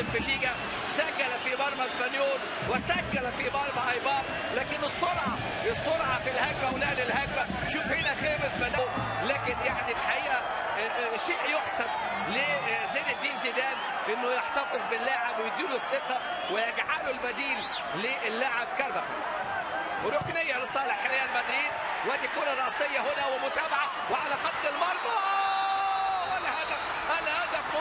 موسم في الليجا، سجل في مرمى اسبانيول وسجل في مرمى ايبار، لكن السرعه في الهجمه ونقل الهجمه. شوف هنا خامس بدأ، لكن يعني الحقيقه شيء يحسب لزين الدين زيدان انه يحتفظ باللاعب ويديله الثقه ويجعله البديل للاعب كارفاخال. وركنيه لصالح ريال مدريد، وادي كره راسيه هنا ومتابعه وعلى خط المرمى. الهدف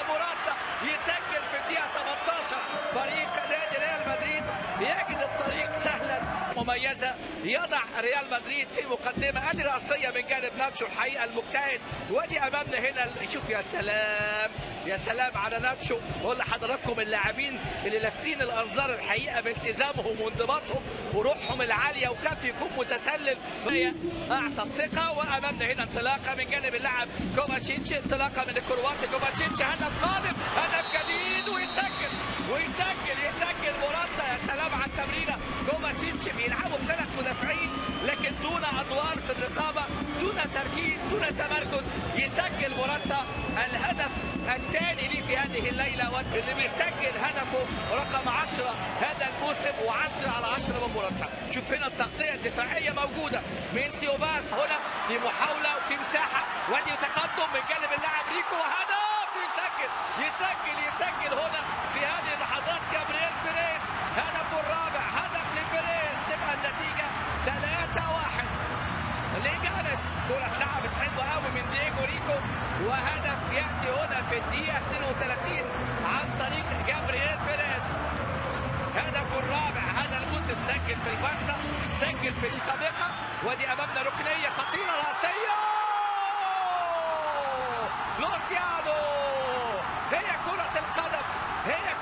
موراتا يسجل في الدقيقه 18. فريق نادي ريال مدريد يجد الطريق سهلا مميزه، يضع ريال مدريد في مقدمه. ادي راسيه من جانب ناتشو الحقيقه المجتهد، وادي امامنا هنا. شوف يا سلام يا سلام على ناتشو. بقول لحضراتكم اللاعبين اللي لافتين الانظار الحقيقه بالتزامهم وانضباطهم وروحهم العاليه، وكيف يكون متسلل. اعطى الثقه، وامامنا هنا انطلاقه من جانب اللاعب كوفاتشيتش، انطلاقه من الكرواتي كوفاتشيتش، هدف قادم، هدف جديد، ويسجل موراتا. يا سلام على التمريره. كوفاتشيتش بيلعبوا بثلاث مدافعين لكن دون ادوار في الرقابه، دون تركيز، دون تمركز. يسجل موراتا الهدف الثاني ليه في هذه الليله، اللي بيسجل هدفه رقم 10 هذا الموسم، و10 على 10 من موراتا. شوف هنا التغطيه الدفاعيه موجوده من سيوباس، هنا في محاوله وفي مساحه، وادي تقدم من جانب اللاعب ريكو، وهدف. يسجل هنا في هذه اللحظات جابرييل بيريز، هدفه الرابع، هدف لبيريز. تبقى النتيجه 3-1 لجالس. كره اتلعبت حلوه قوي من دييجو ريكو، وهدف ياتي هنا في الدقيقه 32 عن طريق جابرييل بيريز. هدفه الرابع هذا الموسم، سجل في البارسا، سجل في السابقه. ودي امامنا ركنيه خطيره راسيه، لوسيانو. هي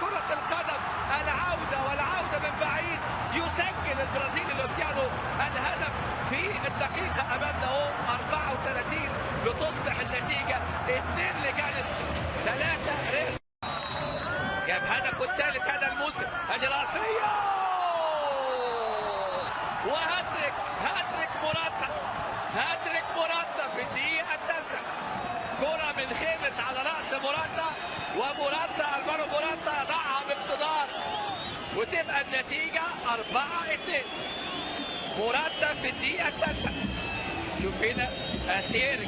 كرة القدم، العودة من بعيد. يسجل البرازيلي لوسيانو الهدف في الدقيقة أمامنا اهو 34. بتصبح النتيجة 2 لجالس 3 ريال. جاب هدفه الثالث هذا الموسم، ادي راسية وهاتريك موراتا في الدقيقة الثالثة. كرة من خامس على رأس موراتا، وموراتا البارو موراتا ضعها باقتدار، وتبقى النتيجة 4-2. موراتا في الدقيقة الثالثة. شوف هنا أسير